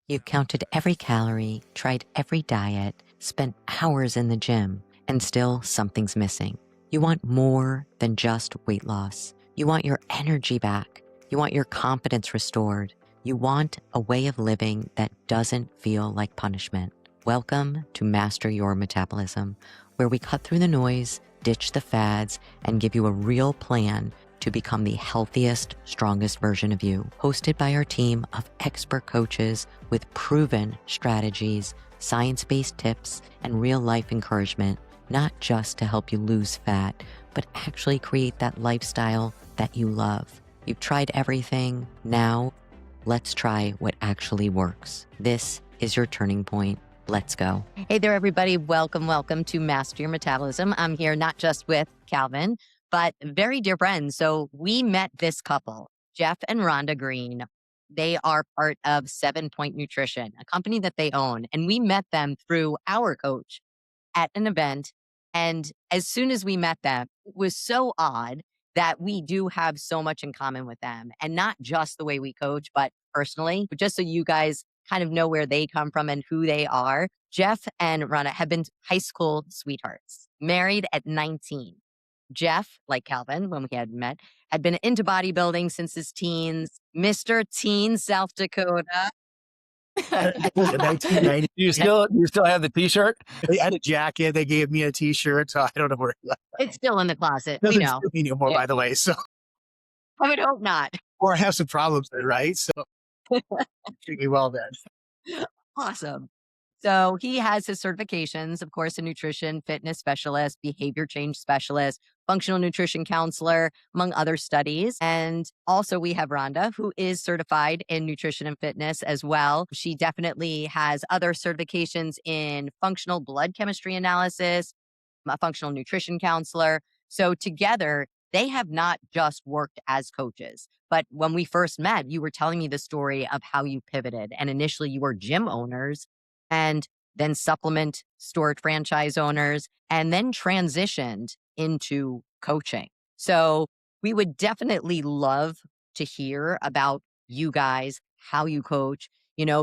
You've counted every calorie, tried every diet, spent hours in the gym, and still something's missing. You want more than just weight loss. You want your energy back. You want your confidence restored. You want a way of living that doesn't feel like punishment. Welcome to Master Your Metabolism, where we cut through the noise, ditch the fads, and give you a real plan to become the healthiest, strongest version of you. Hosted by our team of expert coaches with proven strategies, science-based tips, and real-life encouragement, not just to help you lose fat, but actually create that lifestyle that you love. You've tried everything. Now, let's try what actually works. This is your turning point. Let's go. Hey there, everybody. Welcome to Master Your Metabolism. I'm here not just with Calvin, but very dear friends. So we met this couple, Jeff and Ronda Green. They are part of 7 Point Nutrition, a company that they own. And we met them through our coach at an event. And as soon as we met them, it was so odd that we do have so much in common with them. And not just the way we coach, but personally, but just so you guys kind of know where they come from and who they are. Jeff and Ronda have been high school sweethearts, married at 19. Jeff, like Calvin, when we had met, had been into bodybuilding since his teens, Mr. Teen South Dakota. 1990. You still have the T-shirt? I had a jacket. They gave me a T-shirt, so I don't know where it left. It's still in the closet. It We doesn't know. fit me anymore, by the way. So, I would hope not. or I have some problems there, right? So, treat me well then. Awesome. So he has his certifications, of course, a nutrition, fitness specialist, behavior change specialist, functional nutrition counselor, among other studies. And also we have Ronda, who is certified in nutrition and fitness as well. She definitely has other certifications in functional blood chemistry analysis, a functional nutrition counselor. So together, they have not just worked as coaches. But when we first met, you were telling me the story of how you pivoted. And initially you were gym owners and then supplement store franchise owners, and then transitioned into coaching. So we would definitely love to hear about you guys, how you coach,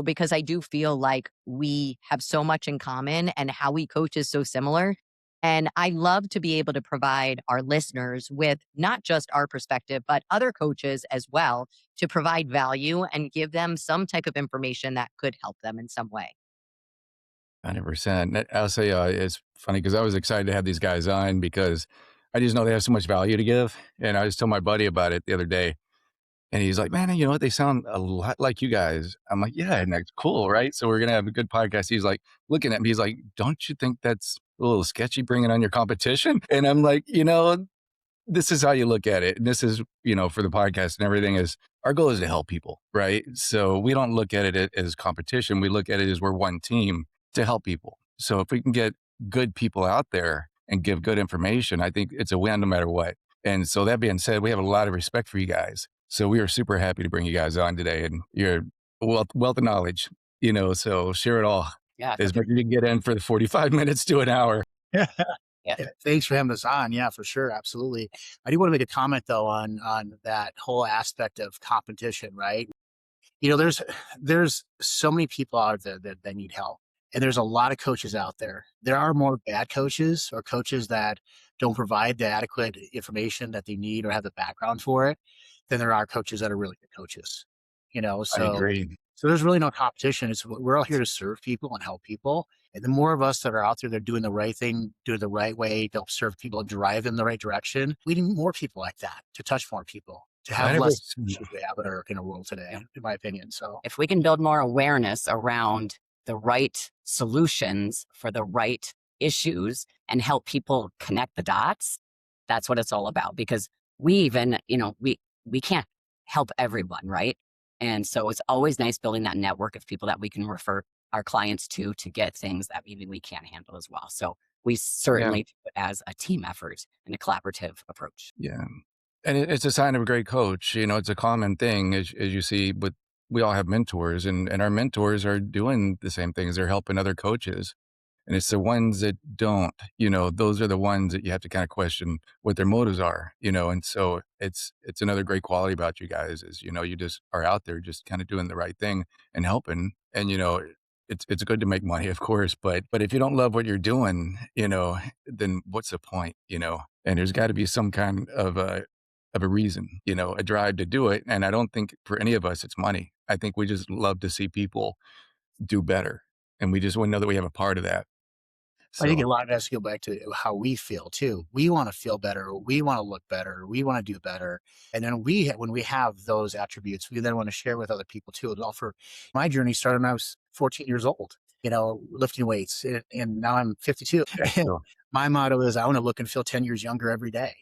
because I do feel like we have so much in common and how we coach is so similar. And I love to be able to provide our listeners with not just our perspective, but other coaches as well to provide value and give them some type of information that could help them in some way. 100%. I'll say it's funny because I was excited to have these guys on because I just know they have so much value to give. And I just told my buddy about it the other day. And he's like, man, you know what? They sound a lot like you guys. I'm like, yeah, and that's cool, right? So we're going to have a good podcast. He's like looking at me. He's like, don't you think that's a little sketchy bringing on your competition? And I'm like, this is how you look at it. And this is, for the podcast and everything is our goal is to help people, right? So we don't look at it as competition. We look at it as we're one team to help people. So if we can get good people out there and give good information, I think it's a win no matter what. And so that being said, we have a lot of respect for you guys. So we are super happy to bring you guys on today, and you're wealth of knowledge, so share it all. Yeah. As much as you can get in for the 45 minutes to an hour. Yeah. Yeah. Thanks for having us on. Yeah, for sure. Absolutely. I do want to make a comment though on that whole aspect of competition, right? There's so many people out there that need help. And there's a lot of coaches out there. There are more bad coaches or coaches that don't provide the adequate information that they need or have the background for it than there are coaches that are really good coaches. I agree. So there's really no competition. We're all here to serve people and help people. And the more of us that are out there, they're doing the right thing, doing the right way, to serve people and drive in the right direction. We need more people like that to touch more people, to have less issues we have in our world today, in my opinion. So if we can build more awareness around the right solutions for the right issues and help people connect the dots, that's what it's all about. Because we even, we can't help everyone, right? And so it's always nice building that network of people that we can refer our clients to get things that maybe we can't handle as well. So we certainly do it as a team effort and a collaborative approach. Yeah. And it's a sign of a great coach. It's a common thing as you see, but we all have mentors and our mentors are doing the same things. They're helping other coaches. And it's the ones that don't, those are the ones that you have to kind of question what their motives are, and so it's another great quality about you guys is, you just are out there just kind of doing the right thing and helping. And it's good to make money, of course, but if you don't love what you're doing, then what's the point, And there's got to be some kind of a reason, a drive to do it. And I don't think for any of us it's money. I think we just love to see people do better, and we just want to know that we have a part of that. I think So a lot of us go back to how we feel too. We want to feel better. We want to look better. We want to do better. And then when we have those attributes, we then want to share with other people too. Well, for my journey started when I was 14 years old, lifting weights, and now I'm 52. that's so My motto is I want to look and feel 10 years younger every day,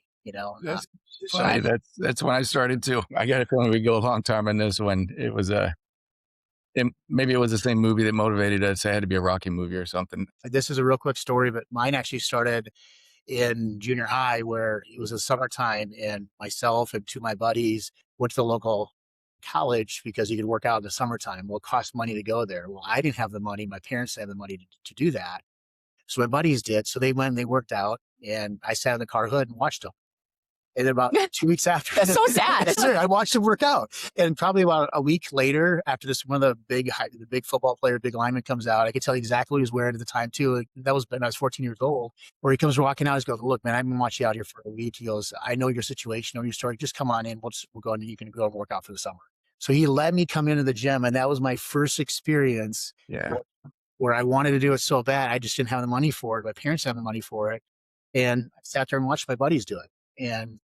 that's so I, funny. That's when I started too. I got a feeling we go a long time on this one. It was and maybe it was the same movie that motivated us. It had to be a Rocky movie or something. this is a real quick story, but mine actually started in junior high where it was the summertime and myself and two of my buddies went to the local college because you could work out in the summertime. Well, it cost money to go there. Well, I didn't have the money. My parents didn't have the money to do that. So my buddies did. So they went and they worked out and I sat in the car hood and watched them. And then about 2 weeks after, That's so sad. I watched him work out. And probably about a week later, after this, one of the big football player, big lineman comes out. I could tell you exactly what he was wearing at the time too. Like, that was when I was 14 years old. Where he comes walking out, he goes, "Look, man, I've been watching you out here for a week." He goes, "I know your situation, know your story. Just come on in. We'll go and you can go and work out for the summer." So he let me come into the gym, and that was my first experience. Yeah. Where I wanted to do it so bad, I just didn't have the money for it. My parents didn't have the money for it, and I sat there and watched my buddies do it, and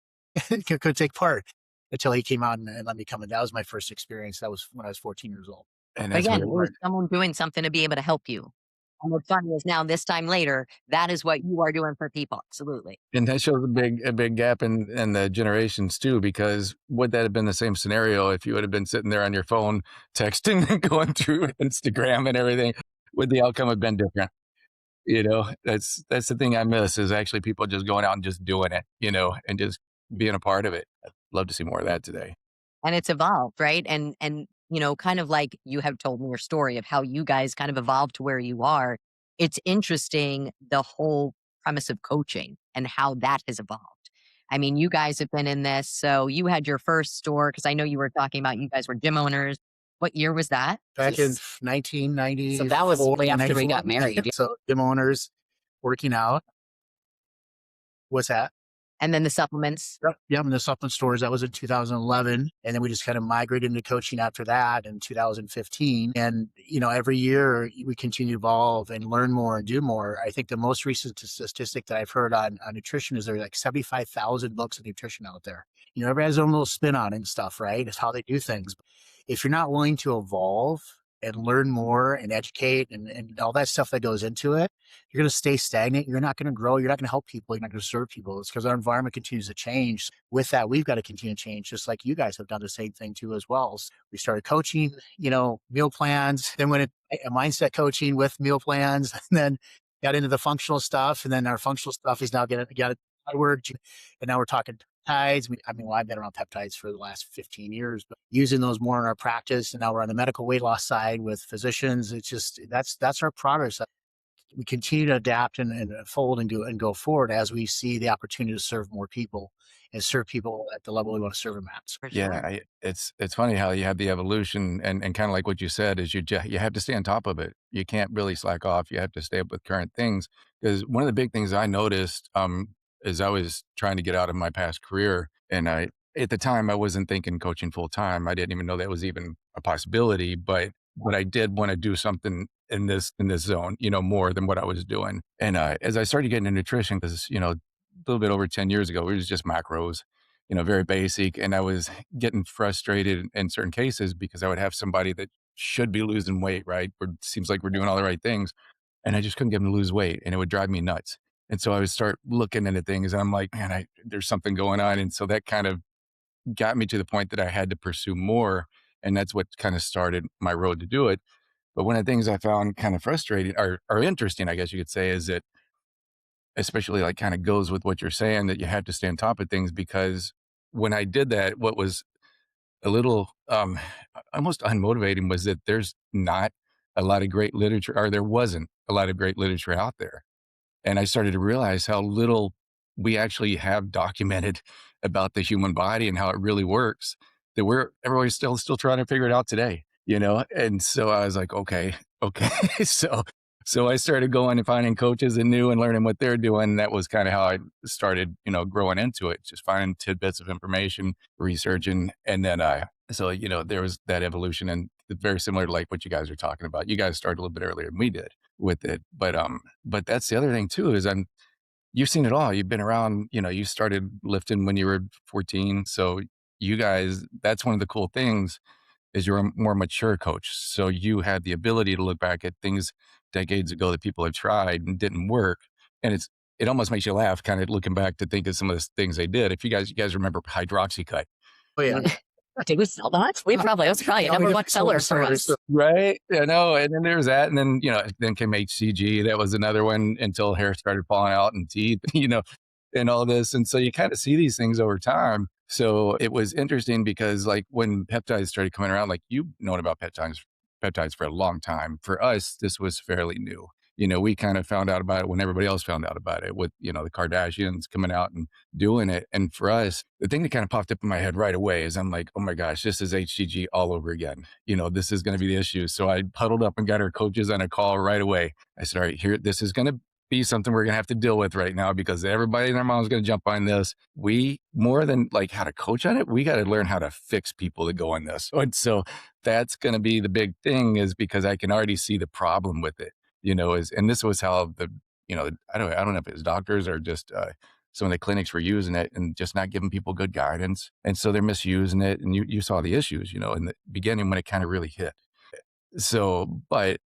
could take part until he came out and let me come in. That was my first experience. That was when I was 14 years old. And But that's again, what it was someone doing something to be able to help you. And what's funny is now, this time later, that is what you are doing for people. Absolutely. and that shows a big gap in the generations too, because would that have been the same scenario if you would have been sitting there on your phone texting and going through Instagram and everything? Would the outcome have been different? That's the thing I miss is actually people just going out and just doing it, and just being a part of it. I'd love to see more of that today. And it's evolved, right? And kind of like you have told me your story of how you guys kind of evolved to where you are. It's interesting, the whole premise of coaching and how that has evolved. I mean, you guys have been in this. So you had your first store, because I know you were talking about you guys were gym owners. What year was that? Back in 1990. So that was way after we got married. So gym owners working out. What's that? And then the supplements. Yeah, in the supplement stores. That was in 2011. And then we just kind of migrated into coaching after that in 2015. And, every year we continue to evolve and learn more and do more. I think the most recent statistic that I've heard on nutrition is there's like 75,000 books of nutrition out there. Everybody has their own little spin on it and stuff, right? It's how they do things. If you're not willing to evolve and learn more and educate and all that stuff that goes into it, you're going to stay stagnant. You're not going to grow. You're not going to help people. You're not going to serve people. It's because our environment continues to change. With that, we've got to continue to change, just like you guys have done the same thing too as well. So we started coaching, meal plans, then went into mindset coaching with meal plans, and then got into the functional stuff. And then our functional stuff is now got work. And now we're talking peptides. I've been around peptides for the last 15 years, but using those more in our practice. And now we're on the medical weight loss side with physicians. It's just, that's our progress. We continue to adapt and fold and go forward as we see the opportunity to serve more people and serve people at the level we want to serve them at. For Yeah, sure. it's funny how you have the evolution and kind of like what you said is you have to stay on top of it. You can't really slack off. You have to stay up with current things because one of the big things I noticed is I was trying to get out of my past career, and at the time I wasn't thinking coaching full time. I didn't even know that was even a possibility, but I did want to do something in this zone, more than what I was doing. And as I started getting into nutrition, because a little bit over 10 years ago, it was just macros, very basic. And I was getting frustrated in certain cases because I would have somebody that should be losing weight, right? It seems like we're doing all the right things. And I just couldn't get them to lose weight. And it would drive me nuts. And so I would start looking into things and I'm like, man, there's something going on. And so that kind of got me to the point that I had to pursue more. And that's what kind of started my road to do it. But one of the things I found kind of frustrating or interesting, I guess you could say, is that especially like kind of goes with what you're saying, that you have to stay on top of things, because when I did that, what was a little almost unmotivating was that there's not a lot of great literature, or there wasn't a lot of great literature out there. And I started to realize how little we actually have documented about the human body and how it really works, that everybody's still trying to figure it out today, you know? And so I was like, okay, okay. So I started going and finding coaches and new and learning what they're doing. That was kind of how I started, growing into it, just finding tidbits of information, researching. And then so, there was that evolution, and it's very similar to like what you guys are talking about. You guys started a little bit earlier than we did with it. But that's the other thing too, is you've seen it all. You've been around, you started lifting when you were 14. So you guys, that's one of the cool things, is you're a more mature coach. So you had the ability to look back at things decades ago that people have tried and didn't work. And it almost makes you laugh kind of looking back to think of some of the things they did. If you guys remember hydroxycut. Oh yeah. Did we sell that? It was probably a number one seller for us. Right. I know. And then there's that. And then, then came HCG. That was another one until hair started falling out and teeth, and all this. And so you kind of see these things over time. So it was interesting because like when peptides started coming around, like you've known about peptides for a long time. For us, this was fairly new. We kind of found out about it when everybody else found out about it with, the Kardashians coming out and doing it. And for us, the thing that kind of popped up in my head right away is I'm like, oh my gosh, this is HGG all over again. This is going to be the issue. So I huddled up and got our coaches on a call right away. I said, all right, this is going to be something we're going to have to deal with right now, because everybody and their mom's going to jump on this. We, more than like how to coach on it, we got to learn how to fix people that go on this. And so that's going to be the big thing, is because I can already see the problem with it, and this was how I don't know if it's doctors or just some of the clinics were using it and just not giving people good guidance. And so they're misusing it. And you saw the issues, in the beginning when it kind of really hit. So, but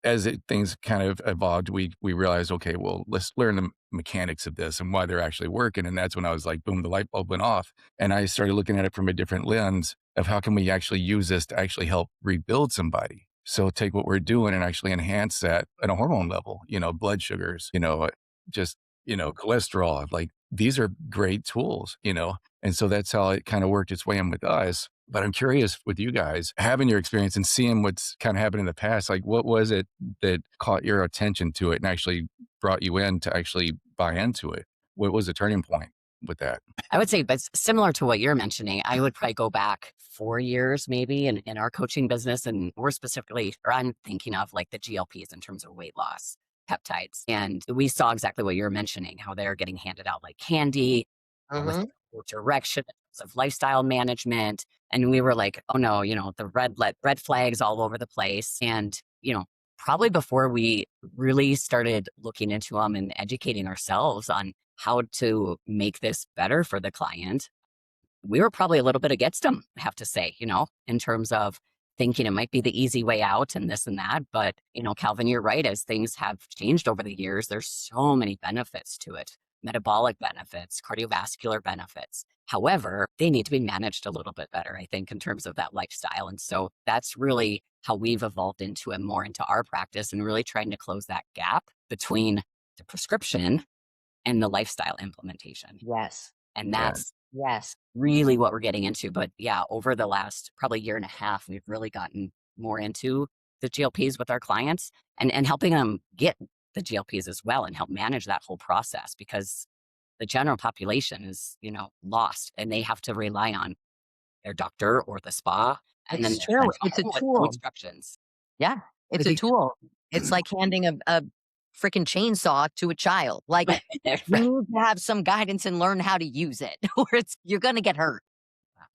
as things kind of evolved, we realized, okay, well, let's learn the mechanics of this and why they're actually working. And that's when I was like, boom, the light bulb went off. And I started looking at it from a different lens of how can we actually use this to actually help rebuild somebody. So take what we're doing and actually enhance that at a hormone level, blood sugars, just, cholesterol. Like these are great tools, and so that's how it kind of worked its way in with us. But I'm curious with you guys, having your experience and seeing what's kind of happened in the past, like what was it that caught your attention to it and actually brought you in to actually buy into it? What was the turning point with that? I would say, but similar to what you're mentioning, I would probably go back 4 years maybe in our coaching business. And we're specifically, or I'm thinking of like the GLPs in terms of weight loss peptides. And we saw exactly what you're mentioning, how they're getting handed out like candy with no direction of lifestyle management. And we were like, oh no, the red flags all over the place. And, probably before we really started looking into them and educating ourselves on how to make this better for the client, we were probably a little bit against them, I have to say, in terms of thinking it might be the easy way out and this and that. But, Calvin, you're right. As things have changed over the years, there's so many benefits to it, metabolic benefits, cardiovascular benefits. However, they need to be managed a little bit better, I think, in terms of that lifestyle. And so that's really how we've evolved into it more into our practice, and really trying to close that gap between the prescription and the lifestyle implementation. Yes. And that's Yes. really what we're getting into. But yeah, over the last probably year and a half, we've really gotten more into the GLPs with our clients and helping them get the GLPs as well and help manage that whole process, because the general population is, lost, and they have to rely on their doctor or the spa. And It's then true. It's a with no tool. instructions. Yeah. It's a think- tool. It's like handing a freaking chainsaw to a child. Like you need to have some guidance and learn how to use it, or you're going to get hurt.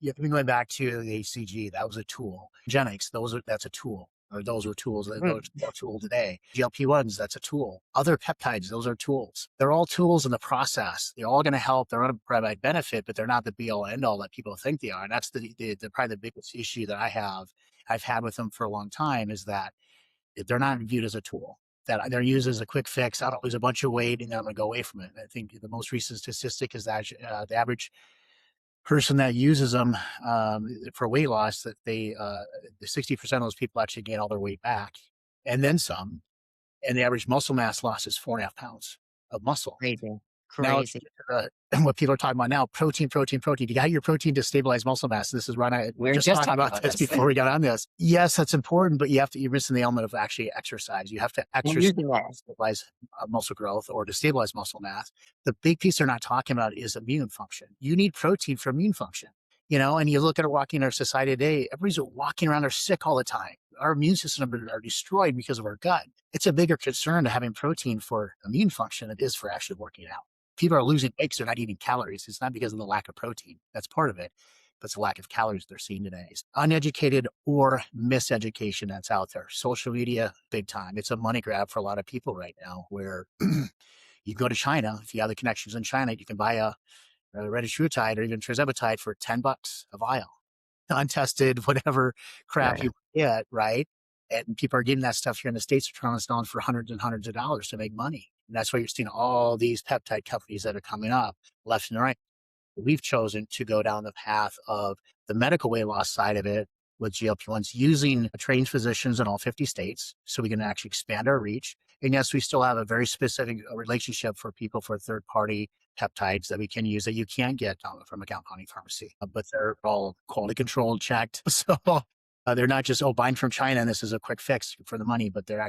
Yeah, going back to the HCG, that was a tool. Genics, that's a tool. Or those were tools. Those are a tool today. GLP-1s, that's a tool. Other peptides, those are tools. They're all tools in the process. They're all going to help. They're going to provide benefit, but they're not the be-all end-all that people think they are. And that's the probably the biggest issue that I've had with them for a long time, is that they're not viewed as a tool. That they're used as a quick fix. I don't lose a bunch of weight and then I'm going to go away from it. I think the most recent statistic is that the average person that uses them for weight loss, that the 60% of those people actually gain all their weight back and then some. And the average muscle mass loss is 4.5 pounds of muscle. Crazy. Now let's Crazy. get to what people are talking about now, protein, protein, protein. You got your protein to stabilize muscle mass. This is Ron. We were Just just talking talking about about this this. before we got on this. Yes, that's important, but you're missing the element of actually exercise. You have to And exercise using to it. stabilize muscle growth or to stabilize muscle mass. The big piece they're not talking about is immune function. You need protein for immune function. And you look at walking in our society today, everybody's walking around, they're sick all the time. Our immune system are destroyed because of our gut. It's a bigger concern to having protein for immune function than it is for actually working out. People are losing weight because they're not eating calories. It's not because of the lack of protein. That's part of it, but it's the lack of calories they're seeing today. It's uneducated or miseducation that's out there. Social media, big time. It's a money grab for a lot of people right now where you go to China, if you have the connections in China, you can buy a retatrutide or even tirzepatide for $10 a vial, untested, whatever crap Right. you get, right? And people are getting that stuff here in the States, are trying to sell for hundreds and hundreds of dollars to make money. And that's why you're seeing all these peptide companies that are coming up left and right. We've chosen to go down the path of the medical weight loss side of it with GLP-1s using trained physicians in all 50 states so we can actually expand our reach. And yes, we still have a very specific relationship for people for third-party peptides that we can use that you can't get from a compounding pharmacy, but they're all quality controlled, checked. So they're not just, buying from China and this is a quick fix for the money, but they're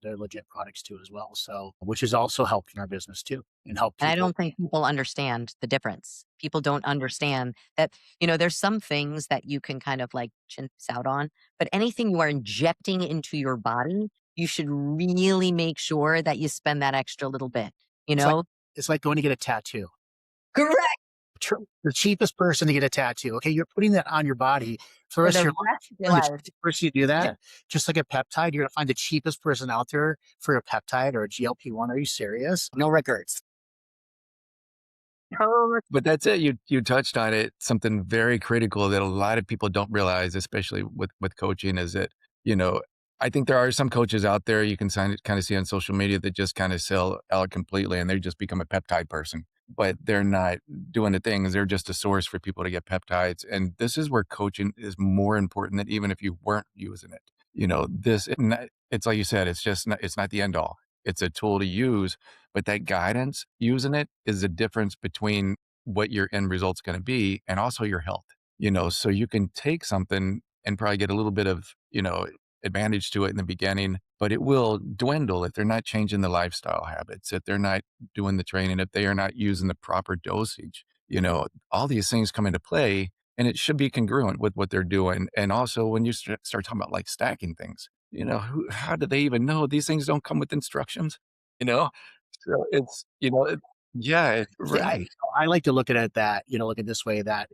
legit products too as well. So, which has also helped in our business too and help And I people. don't think people understand the difference. People don't understand that, there's some things that you can kind of like chin out on, but anything you are injecting into your body, you should really make sure that you spend that extra little bit, you It's like know? it's like going to get a tattoo. Correct. The cheapest person to get a tattoo. Okay, you're putting that on your body for the For rest of the your life. rest of your Find the life. cheapest person to do that, Yeah. just like a peptide. You're gonna find the cheapest person out there for a peptide or a GLP-1. Are you serious? No records. But that's it. You touched on it. Something very critical that a lot of people don't realize, especially with coaching, is that, you know, I think there are some coaches out there you can kind of see on social media that just kind of sell out completely and they just become a peptide person, but they're not doing the things. They're just a source for people to get peptides. And this is where coaching is more important than even if you weren't using it. It's like you said, it's not the end all. It's a tool to use, but that guidance using it is the difference between what your end result's going to be and also your health. So you can take something and probably get a little bit of, advantage to it in the beginning, but it will dwindle if they're not changing the lifestyle habits, if they're not doing the training, if they are not using the proper dosage. All these things come into play and it should be congruent with what they're doing. And also when you start talking about like stacking things, how do they even know these things don't come with instructions? You know, so yeah, I right. I like to look at it that, look at this way that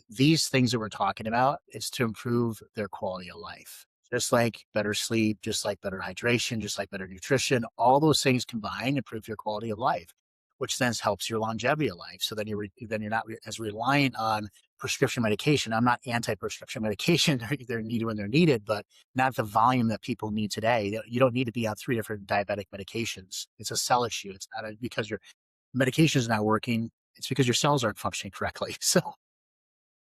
these things that we're talking about is to improve their quality of life. Just like better sleep, just like better hydration, just like better nutrition, all those things combined improve your quality of life, which then helps your longevity of life. So then you're not as reliant on prescription medication. I'm not anti-prescription medication; they're needed when they're needed, but not the volume that people need today. You don't need to be on 3 different diabetic medications. It's a cell issue. It's not because your medication is not working. It's because your cells aren't functioning correctly. So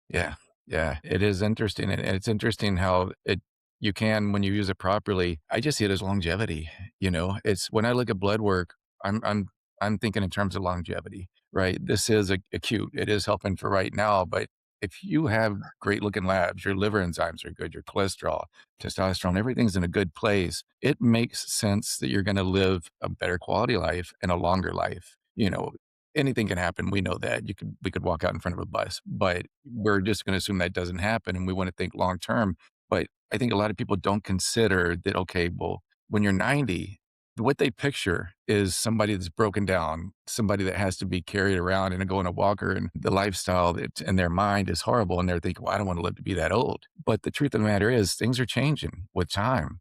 Yeah, yeah, it is interesting, and it's interesting how you can when you use it properly. I just see it as longevity. It's when I look at blood work, I'm thinking in terms of longevity, right? This is acute. It is helping for right now, but if you have great looking labs, your liver enzymes are good, your cholesterol, testosterone, everything's in a good place. It makes sense that you're going to live a better quality life and a longer life. Anything can happen. We know that we could walk out in front of a bus, but we're just going to assume that doesn't happen. And we want to think long term. But I think a lot of people don't consider that, okay, well, when you're 90, what they picture is somebody that's broken down, somebody that has to be carried around and go in a walker and the lifestyle that in their mind is horrible. And they're thinking, well, I don't want to live to be that old. But the truth of the matter is things are changing with time,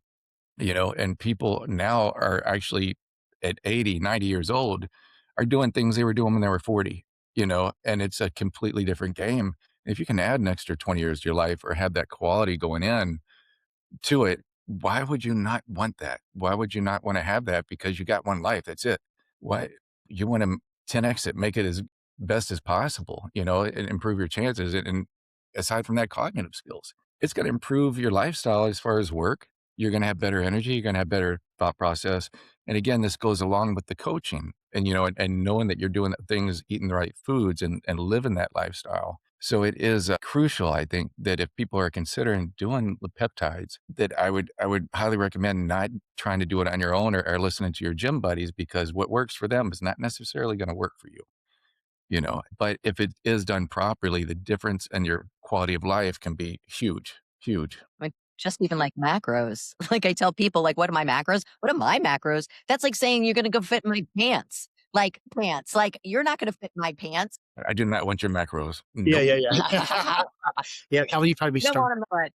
and people now are actually at 80, 90 years old are doing things they were doing when they were 40, and it's a completely different game. If you can add an extra 20 years to your life or have that quality going in to it, why would you not want that? Why would you not want to have that? Because you got one life. That's it. Why you want to 10x it, make it as best as possible, and improve your chances. And aside from that, cognitive skills, it's going to improve your lifestyle as far as work. You're going to have better energy. You're going to have better thought process. And again, this goes along with the coaching. and, you know, and knowing that you're doing things, eating the right foods and living that lifestyle. So it is crucial, I think, that if people are considering doing the peptides, that I would highly recommend not trying to do it on your own or listening to your gym buddies, because what works for them is not necessarily going to work for you, you know. But if it is done properly, the difference in your quality of life can be huge, huge. Like, just even like macros. Like I tell people, like, what are my macros? What are my macros? That's like saying you're gonna go fit my pants. Like pants. Like you're not gonna fit my pants. I do not want your macros. Yeah, Nope. yeah, yeah. Yeah, Calvin, you probably Don't start. want 'em,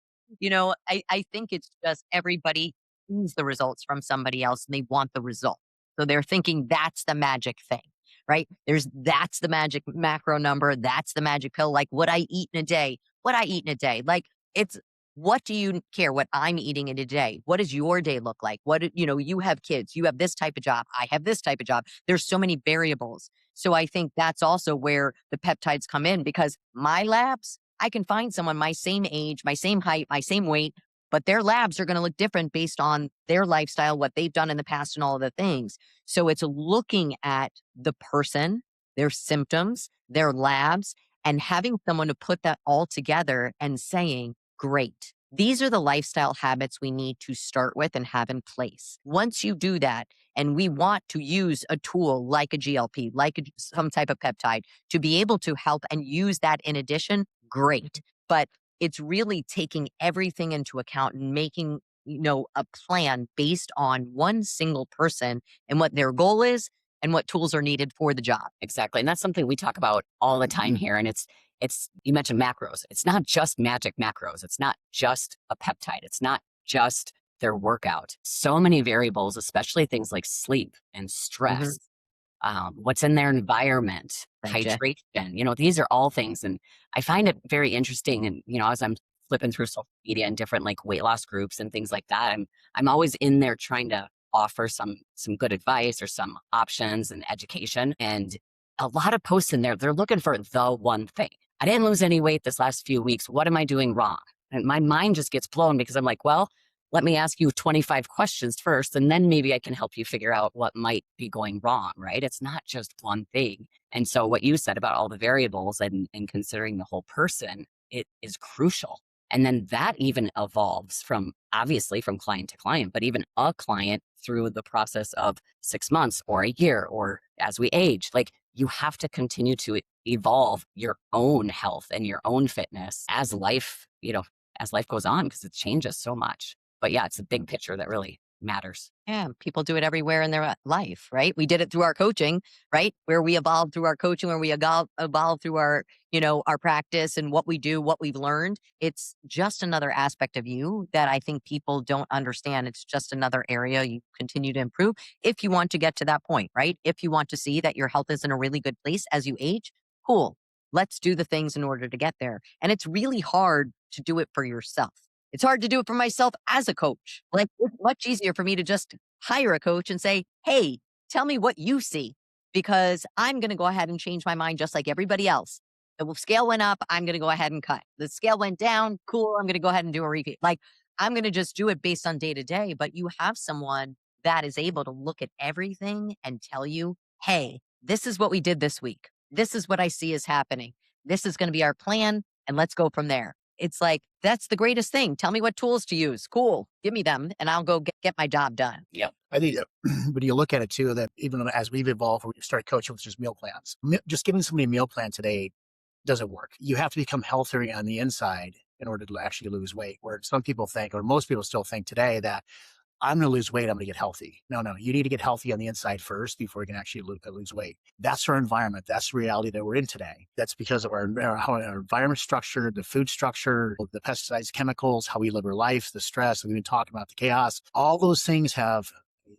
but, I think it's just everybody sees the results from somebody else and they want the result. So they're thinking that's the magic thing, right? That's the magic macro number. That's the magic pill. Like what I eat in a day, what I eat in a day. Like it's, what do you care what I'm eating in a day? What does your day look like? You have kids, you have this type of job. I have this type of job. There's so many variables. So I think that's also where the peptides come in, because my labs, I can find someone my same age, my same height, my same weight, but their labs are going to look different based on their lifestyle, what they've done in the past, and all of the things. So it's looking at the person, their symptoms, their labs, and having someone to put that all together and saying, great, these are the lifestyle habits we need to start with and have in place. Once you do that, and we want to use a tool like a GLP, like some type of peptide to be able to help and use that in addition, great. But it's really taking everything into account and making, a plan based on one single person and what their goal is and what tools are needed for the job. Exactly. And that's something we talk about all the time here. And it's you mentioned macros. It's not just magic macros. It's not just a peptide. It's not just their workout. So many variables, especially things like sleep and stress, what's in their environment, Gotcha. hydration. These are all things. And I find it very interesting. And, as I'm flipping through social media and different like weight loss groups and things like that, I'm always in there trying to offer some good advice or some options and education. And a lot of posts in there, they're looking for the one thing. I didn't lose any weight this last few weeks. What am I doing wrong? And my mind just gets blown because I'm like, well, let me ask you 25 questions first, and then maybe I can help you figure out what might be going wrong, right? It's not just one thing. And so what you said about all the variables and considering the whole person, it is crucial. And then that even evolves from obviously from client to client, but even a client through the process of 6 months or a year or as we age, like you have to continue to evolve your own health and your own fitness as life goes on, because it changes so much. But yeah, it's the big picture that really matters. Yeah, people do it everywhere in their life, right? We did it through our coaching, right? Where we evolved through our coaching, where we evolved through our practice and what we do, what we've learned. It's just another aspect of you that I think people don't understand. It's just another area you continue to improve if you want to get to that point, right? If you want to see that your health is in a really good place as you age, cool. Let's do the things in order to get there. And it's really hard to do it for yourself. It's hard to do it for myself as a coach. Like, it's much easier for me to just hire a coach and say, hey, tell me what you see, because I'm going to go ahead and change my mind just like everybody else. The scale went up, I'm going to go ahead and cut. The scale went down, cool, I'm going to go ahead and do a repeat. Like, I'm going to just do it based on day to day. But you have someone that is able to look at everything and tell you, hey, this is what we did this week. This is what I see is happening. This is going to be our plan, and let's go from there. It's like, that's the greatest thing. Tell me what tools to use. Cool. Give me them and I'll go get my job done. Yep. I think when you look at it too, that even as we've evolved, we started coaching with just meal plans. Just giving somebody a meal plan today doesn't work. You have to become healthier on the inside in order to actually lose weight. Where some people think, or most people still think today, that I'm going to lose weight, I'm going to get healthy. No, you need to get healthy on the inside first before you can actually lose weight. That's our environment. That's the reality that we're in today. That's because of how our environment structure, the food structure, the pesticides, chemicals, how we live our life, the stress. We've been talking about the chaos. All those things have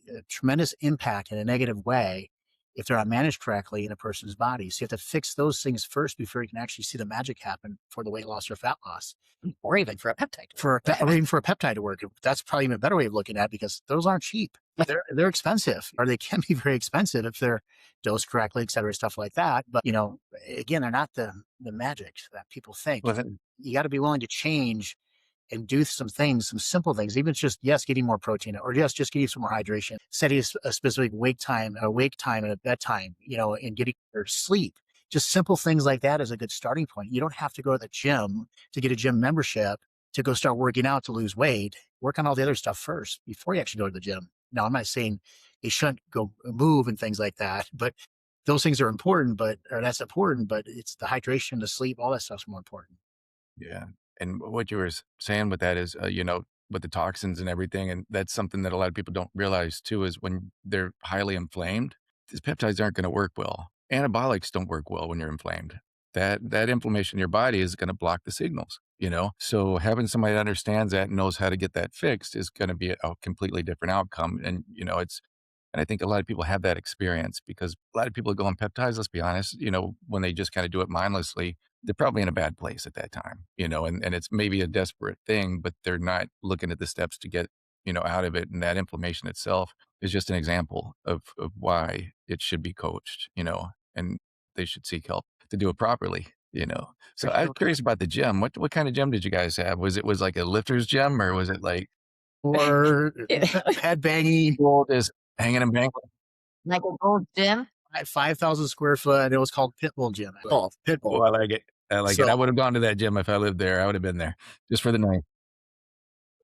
a tremendous impact in a negative way if they're not managed correctly in a person's body. So you have to fix those things first before you can actually see the magic happen for the weight loss or fat loss. Or even for a peptide. Or even for a peptide to work. That's probably even a better way of looking at it, because those aren't cheap. They're expensive, or they can be very expensive if they're dosed correctly, et cetera, stuff like that. But, again, they're not the magic that people think. Well, you got to be willing to change and do some things, some simple things, even just, yes, getting more protein, or yes, just getting some more hydration, setting a specific wake time and a bedtime, and getting your sleep. Just simple things like that is a good starting point. You don't have to go to the gym to get a gym membership to go start working out to lose weight. Work on all the other stuff first before you actually go to the gym. Now, I'm not saying you shouldn't go move and things like that, but those things are important, that's important, but it's the hydration, the sleep, all that stuff's more important. Yeah. And what you were saying with that is, with the toxins and everything, and that's something that a lot of people don't realize too, is when they're highly inflamed, these peptides aren't going to work well. Anabolics don't work well when you're inflamed. That inflammation in your body is going to block the signals. So having somebody that understands that and knows how to get that fixed is going to be a completely different outcome. And and I think a lot of people have that experience because a lot of people go on peptides, let's be honest, when they just kind of do it mindlessly, they're probably in a bad place at that time, and it's maybe a desperate thing, but they're not looking at the steps to get out of it. And that inflammation itself is just an example of why it should be coached, and they should seek help to do it properly. So For I was sure. curious about the gym. What kind of gym did you guys have? Was like a lifter's gym or was it like Or head banging, people just hanging and banging? Like an old gym? at 5,000 square foot. It was called Pitbull Gym. Bull. Pitbull. Oh, I like it. I like it. I So would have gone to that gym if I lived there. I would have been there just for the night.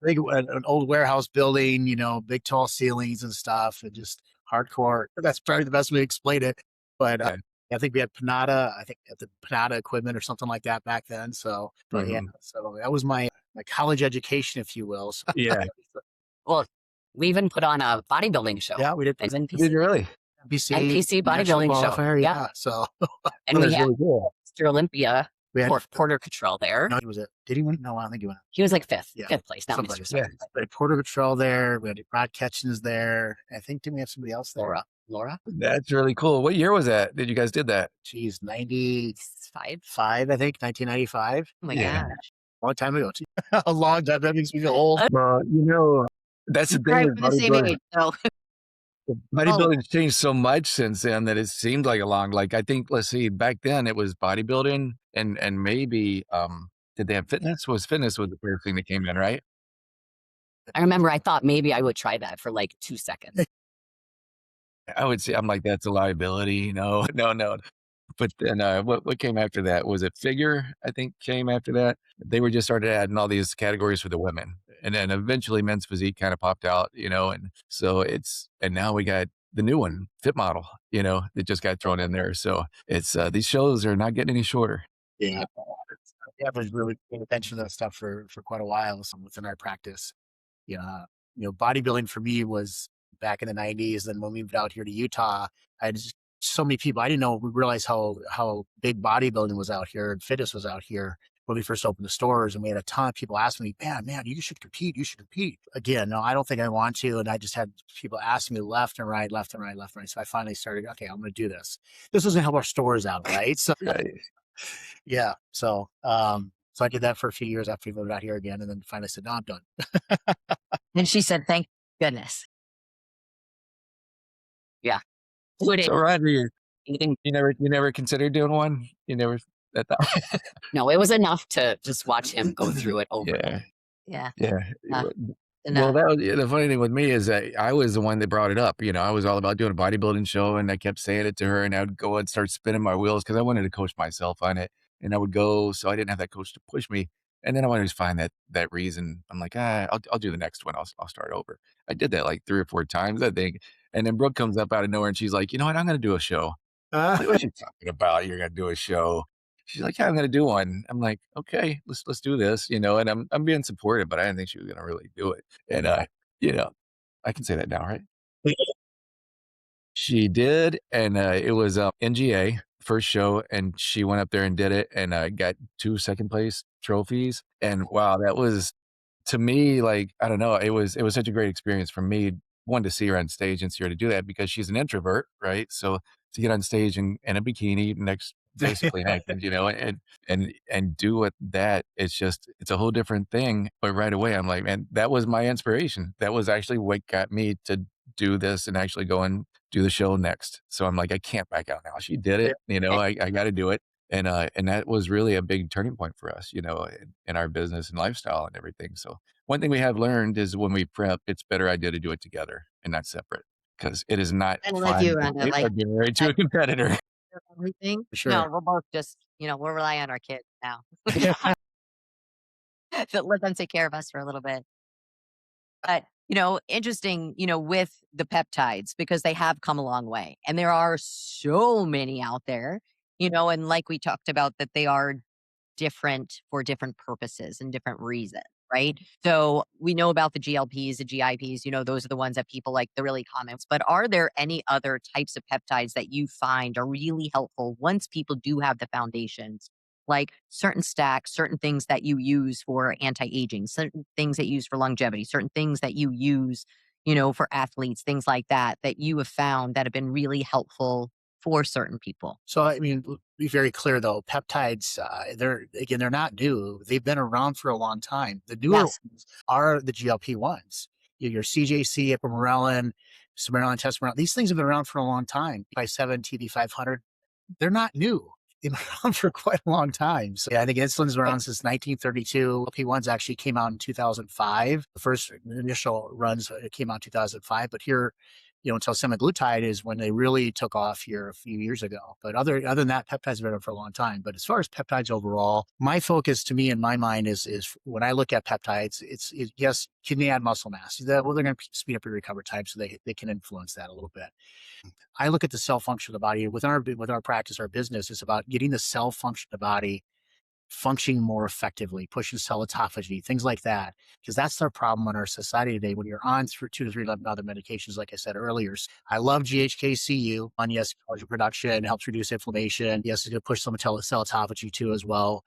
big, an old warehouse building, big tall ceilings and stuff, and just hardcore. That's probably the best way to explain it. But Yeah. I think we had Panada. I think at the Panada equipment or something like that back then. So, but yeah, Mhm. so that was my college education, if you will. So, Yeah. Well, we even put on a bodybuilding show. yeah, we did It's Did NPC. you really? NPC bodybuilding show. qualifier. Yeah. Yeah. So And Oh, we that's had really cool. Mr. Olympia, we had. Porter Cottrell there. No, he was it. Did he win? No, I don't think he won. He was like fifth Yeah. place, not Somebody. Mr. Yeah. Second. We had Porter Patrol there. We had Rod Ketchens there. I think, didn't we have somebody else there? Laura, That's really cool. What year was that? Did you guys did that? Geez, 95, 5. I think, 1995. Oh my Yeah. gosh. Long time ago. A long time. That makes me feel old. Well, that's the thing Right, with we're the same bodybuilding. age, so Bodybuilding's changed so much since then that it seemed like I think, let's see, back then it was bodybuilding and maybe, did they have fitness? Fitness was the first thing that came in, right? I remember I thought maybe I would try that for like 2 seconds. I would say I'm like, "That's a liability." No, no, no. But then, what came after that? Was it figure, I think, came after that? They were just started adding all these categories for the women, and then eventually men's physique kinda popped out, and so and now we got the new one, fit model, that just got thrown in there, so it's, these shows are not getting any shorter. Yeah. Yeah, I was really paying attention to that stuff for quite a while. So within our practice. Yeah. Bodybuilding for me was back in the 90s. Then when we moved out here to Utah, I had just so many people. I didn't realize how big bodybuilding was out here and fitness was out here when we first opened the stores. And we had a ton of people asking me, man, you should compete. You should compete. Again, no, I don't think I want to. And I just had people asking me left and right, left and right, left and right. So I finally started, okay, I'm going to do this. This doesn't help our stores out, right? So Right. yeah. So I did that for a few years after we moved out here again, and then finally said, no, I'm done. and she said, "Thank goodness." Would it? So, Roger, Eating? you never considered doing one? You never that thought No, it was enough to just watch him go through it over. Yeah. Yeah. Yeah. Uh, Well, that was the funny thing with me is that I was the one that brought it up. I was all about doing a bodybuilding show, and I kept saying it to her, and I would go and start spinning my wheels because I wanted to coach myself on it, and I would go, so I didn't have that coach to push me, and then I wanted to find that reason. I'm like, I'll do the next one. I'll start over. I did that like 3 or 4 times, I think, and then Brooke comes up out of nowhere, and she's like, "You know what? I'm gonna do a show." I'm like, "What are you talking about? You're gonna do a show?" She's like, "Yeah, I'm gonna do one." I'm like, "Okay, let's do this," and I'm being supportive, but I didn't think she was gonna really do it. And you know, I can say that now, right? She did, and it was NGA first show, and she went up there and did it, and got 2 second place trophies. And wow, that was to me like I don't know, it was such a great experience for me. One to see her on stage and see her to do that because she's an introvert, right? So to get on stage in a bikini next basically naked, and do what that it's a whole different thing. But right away I'm like, man, that was my inspiration. That was actually what got me to do this and actually go and do the show next. So I'm like, I can't back out now. She did it, I got to do it. And that was really a big turning point for us, in our business and lifestyle and everything. So one thing we have learned is when we prep, it's a better idea to do it together and not separate because it is not And like fun you, to Rhonda, get like married to a competitor. everything. For No, sure. we're both just, we'll rely on our kids now. Yeah. So let them take care of us for a little bit. But, interesting, with the peptides because they have come a long way and there are so many out there, and like we talked about that they are different for different purposes and different reasons, right? So we know about the GLPs, the GIPs, those are the ones that people like, the really comments. But are there any other types of peptides that you find are really helpful once people do have the foundations? Like certain stacks, certain things that you use for anti-aging, certain things that you use for longevity, certain things that you use, for athletes, things like that, that you have found that have been really helpful for certain people. So, I mean, be very clear though, peptides, they're not new. They've been around for a long time. The newer Yes. ones are the GLP-1s. Your CJC, ipamorelin, Semaglutide, testosterone. These things have been around for a long time. By 7, TB500, they're not new. They've been around for quite a long time. So yeah, I think insulin's been around since 1932. P1s actually came out in 2005. The first initial runs came out in 2005, but here, until semaglutide is when they really took off here a few years ago. But other than that, peptides have been around for a long time. But as far as peptides overall, my focus to me in my mind is when I look at peptides, it's yes, can they add muscle mass? They're going to speed up your recovery time, so they can influence that a little bit. I look at the cell function of the body with our practice, our business is about getting the cell function of the body functioning more effectively, pushing cell autophagy, things like that. Because that's the problem in our society today when you're on through 2 to 3 other medications, like I said earlier. I love GHKCU on yes, collagen production, helps reduce inflammation. Yes, it's going to push some cell autophagy too as well.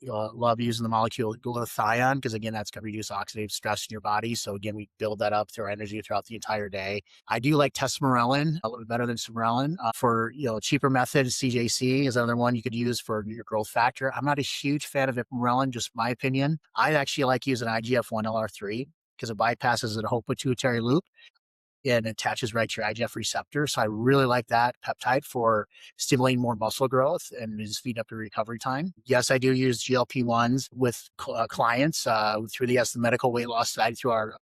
Love using the molecule glutathione because again, that's going to reduce oxidative stress in your body. So again, we build that up through our energy throughout the entire day. I do like testosterone a little bit better than Semaglutide for a cheaper method. CJC is another one you could use for your growth factor. I'm not a huge fan of ipamorelin, just my opinion. I actually like using IGF-1 LR3 because it bypasses the whole pituitary loop and attaches right to your IGF receptor. So I really like that peptide for stimulating more muscle growth and just speed up your recovery time. Yes, I do use GLP-1s with clients through the medical weight loss side through our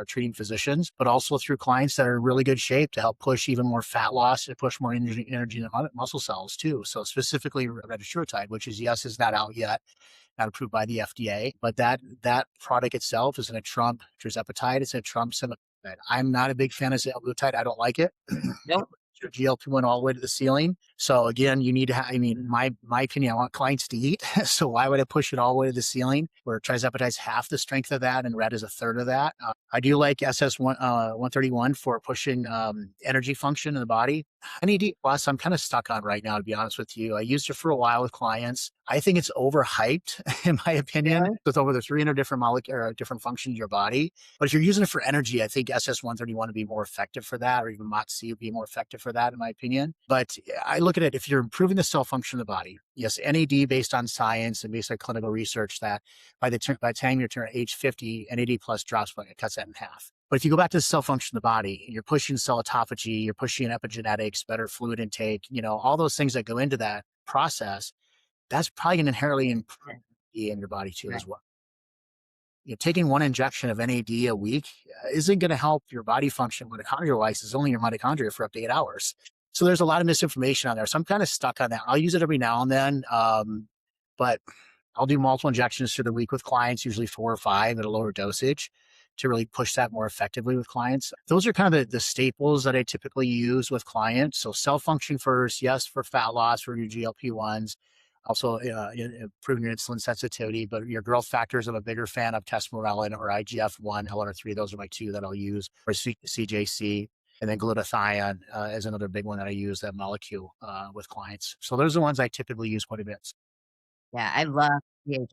treating physicians, but also through clients that are in really good shape to help push even more fat loss and push more energy in the muscle cells too. So specifically retatrutide, which is not out yet, not approved by the FDA, but that product itself is going to trump tirzepatide. It's going to trump semaglutide. I'm not a big fan of semaglutide. I don't like it. Nope. Your GLP-1 all the way to the ceiling. So again, you need to have, my opinion, I want clients to eat. So why would I push it all the way to the ceiling where tirzepatide is half the strength of that and red is a third of that? I do like SS131 for pushing energy function in the body. NAD plus, I'm kind of stuck on right now, to be honest with you. I used it for a while with clients. I think it's overhyped, in my opinion, with over the 300 different different functions in your body. But if you're using it for energy, I think SS131 would be more effective for that, or even MOTC would be more effective for that, in my opinion. But I look at it, if you're improving the cell function of the body, yes, NAD based on science and based on clinical research that by the time you turn age 50, NAD plus drops, it cuts that in half. But if you go back to the cell function of the body, you're pushing cell autophagy, you're pushing epigenetics, better fluid intake, all those things that go into that process, that's probably going to inherently improve in your body too, as well. Taking one injection of NAD a week isn't going to help your body function mitochondria-wise. It's only your mitochondria for up to 8 hours. So there's a lot of misinformation on there. So I'm kind of stuck on that. I'll use it every now and then, but I'll do multiple injections through the week with clients, usually 4 or 5 at a lower dosage to really push that more effectively with clients. Those are kind of the staples that I typically use with clients. So cell function first, yes, for fat loss, for your GLP-1s, also improving your insulin sensitivity, but your growth factors, I'm a bigger fan of testosterone or IGF-1, LR3. Those are my 2 that I'll use, or CJC. And then glutathione is another big one that I use, that molecule with clients. So those are the ones I typically use quite a bit. Yeah, I love the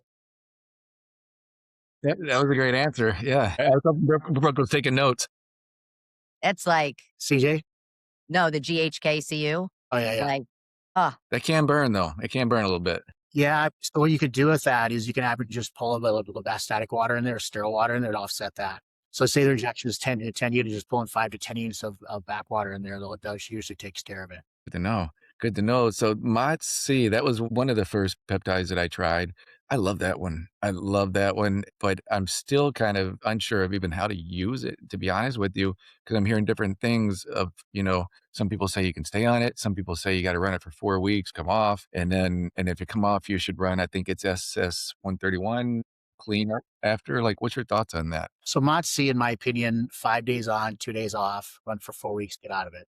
That was a great answer. Yeah. I thought Brooke was taking notes. it's like CJ? no, the GHKCU. Oh, yeah. Like, That can burn though. It can burn a little bit. Yeah. So what you could do with that is you can just pull a little bit of static water in there, sterile water in there to offset that. So say the injection is 10 units, just pulling 5 to 10 units of back water in there, though it usually takes care of it. Good to know. Good to know. So Mod C, that was one of the first peptides that I tried. I love that one. I love that one, but I'm still kind of unsure of even how to use it, to be honest with you, because I'm hearing different things of, some people say you can stay on it. Some people say you got to run it for 4 weeks, come off. And if you come off, you should run, I think it's SS 131 clean after. Like, what's your thoughts on that? So Mod C, in my opinion, 5 days on, 2 days off, run for 4 weeks, get out of it.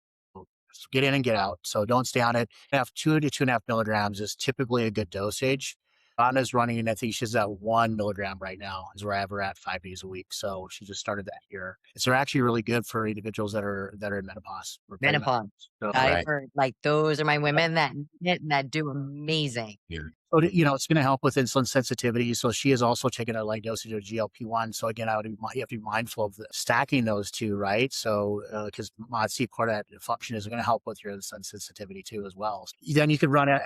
So get in and get out. So don't stay on it. Have 2 to 2.5 milligrams is typically a good dosage. Anna's running, I think she's at 1 milligram right now, is where I have her at 5 days a week. So she just started that here. So they're actually really good for individuals that are in menopause or Menopause. perimenopause. So, I've Right. heard like those are my women that knit and that do amazing. Here. so, it's going to help with insulin sensitivity. So she is also taking a light dosage of GLP-1. So again, you have to be mindful of stacking those two, right? So because Mod C part of that function is going to help with your insulin sensitivity too as well. Then you could run it.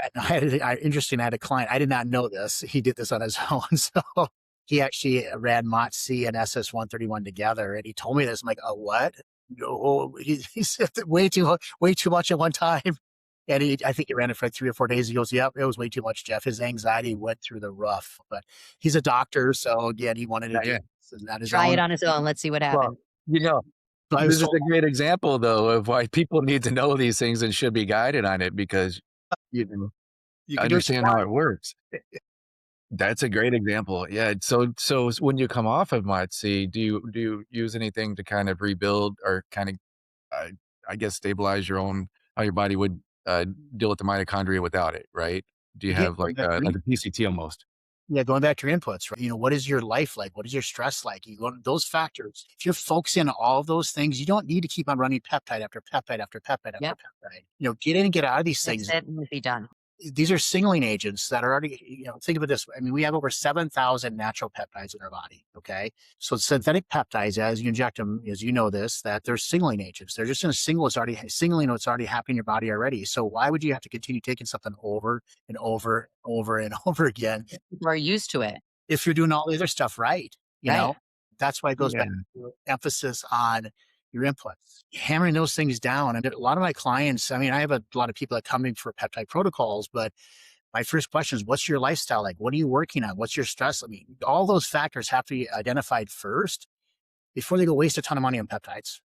Interesting. I had a client. I did not know this. He did this on his own. So he actually ran Mod C and SS 131 together, and he told me this. I'm like, oh, what? No, he said way too much at one time. And I think he ran it for like 3 or 4 days. He goes, yep, it was way too much, Jeff. His anxiety went through the roof. But he's a doctor, so again, he wanted to Yeah. not his Try own. it on its own. Let's see what Well, happens. So I this was is told, a great example, though, of why people need to know these things and should be guided on it because you know, you can do what you understand how want. it works. That's a great example. Yeah. So when you come off of Mod C, do you use anything to kind of rebuild or kind of, uh, I guess, stabilize how your body would deal with the mitochondria without it, right? Do you Again, have like a PCT almost? yeah, going back to your inputs, right? What is your life like? What is your stress like? Those factors. If you're focusing on all of those things, you don't need to keep on running peptide after peptide after peptide after Yep. peptide. Get in and get out of these Fix things. it and be done. These are signaling agents that are already, think of it this way. I mean, we have over 7,000 natural peptides in our body. Okay. So synthetic peptides, as you inject them, as you know this, that they're signaling agents. They're just going to signaling what's already happening in your body already. So why would you have to continue taking something over and over, over and over again People are used to it. if you're doing all the other stuff right? Right. That's why it goes Yeah. back to emphasis on your inputs, hammering those things down. And a lot of my clients, I mean, I have a lot of people that come in for peptide protocols, but my first question is, what's your lifestyle like? What are you working on? What's your stress? I mean, all those factors have to be identified first before they go waste a ton of money on peptides.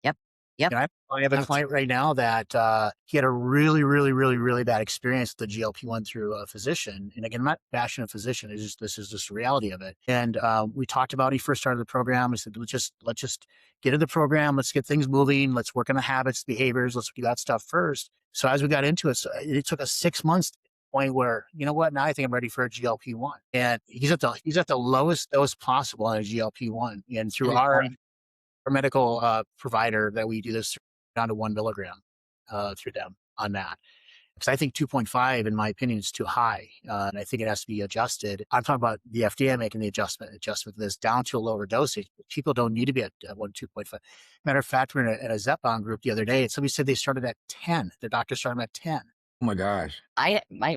Yep. Yep. I have a client right now that he had a really, really, really, really bad experience with the GLP-1 through a physician. And again, I'm not bashing a physician. This is just the reality of it. And we talked about, he first started the program. I said, let's just get in the program. Let's get things moving. Let's work on the habits, behaviors. Let's do that stuff first. So as we got into it, it took us 6 months point where, you know what, now I think I'm ready for a GLP-1. And he's at the lowest dose possible on a GLP-1. And through our medical provider that we do this down to 1 milligram through them on that. Because I think 2.5, in my opinion, is too high. And I think it has to be adjusted. I'm talking about the FDA making the adjustment of this down to a lower dosage. People don't need to be at 2.5. Matter of fact, we're in a Zepbound group the other day, and somebody said they started at 10. The doctor started them at 10. Oh my gosh.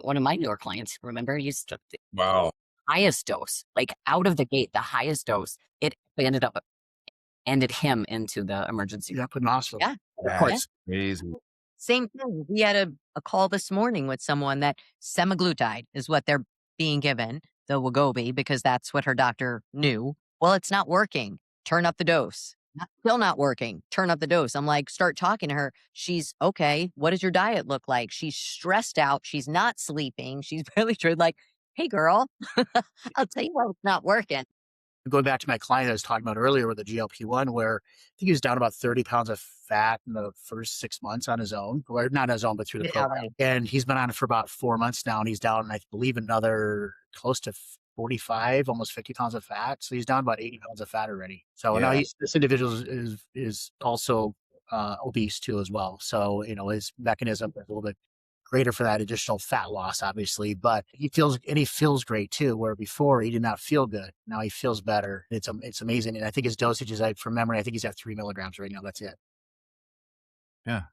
One of my newer clients, remember, used to the Wow. highest dose, like out of the gate, the highest dose. It ended him into the emergency You room. got to put in the hospital. Yeah. That's crazy. Same thing. We had a call this morning with someone that semaglutide is what they're being given, the Wegovy, because that's what her doctor knew. Well, it's not working. Turn up the dose. Still not working. Turn up the dose. I'm like, start talking to her. She's okay. What does your diet look like? She's stressed out. She's not sleeping. She's barely true. Like, hey, girl, I'll tell you what, it's not working. Going back to my client I was talking about earlier with the GLP-1, where I think he was down about 30 pounds of fat in the first 6 months on his own, or not on his own, but through the program. And he's been on it for about 4 months now, and he's down, I believe, another close to 45, almost 50 pounds of fat. So he's down about 80 pounds of fat already. So now this individual is also obese too as well. So, his mechanism is a little bit greater for that additional fat loss, obviously, but he feels great too, where before he did not feel good. Now he feels better. It's amazing. And I think his dosage is, from memory, I think he's at 3 milligrams right now. That's it. Yeah.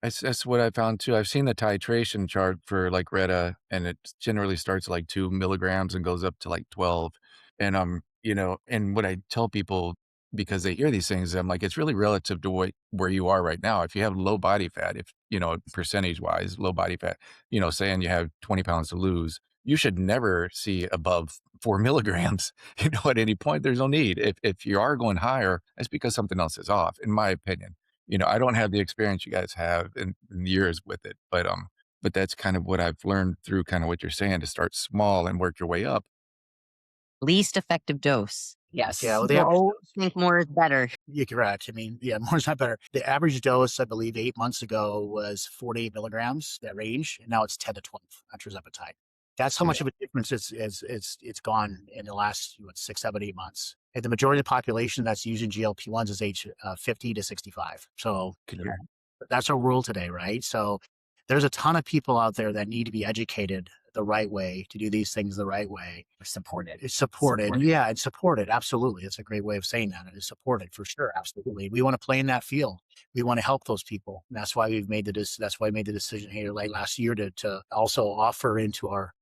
That's what I found too. I've seen the titration chart for like Retta, and it generally starts at like 2 milligrams and goes up to like 12. And and what I tell people because they hear these things. I'm like, it's really relative to where you are right now. If you have low body fat, if, percentage wise, low body fat, saying you have 20 pounds to lose, you should never see above 4 milligrams, at any point. There's no need. If you are going higher, that's because something else is off, in my opinion. I don't have the experience you guys have in years with it, but that's kind of what I've learned through kind of what you're saying, to start small and work your way up. Least effective dose. Yeah, Yes. well, the People average always dose, think more is better. you're correct. I mean, yeah, more is not better. The average dose, I believe, 8 months ago was 48 milligrams, that range, and now it's 10 to 12 on tirzepatide. That's how Yeah. much of a difference it's gone in the last 6, 7, 8 months. And the majority of the population that's using GLP-1s is age 50 to 65. So Can you- that's our world today, right? So there's a ton of people out there that need to be educated the right way to do these things the right way. Supported. It's supported. Yeah, it's supported. Absolutely. It's a great way of saying that. It is supported for sure. Absolutely. We want to play in that field. We want to help those people. And that's why that's why I made the decision here late last year to also offer into our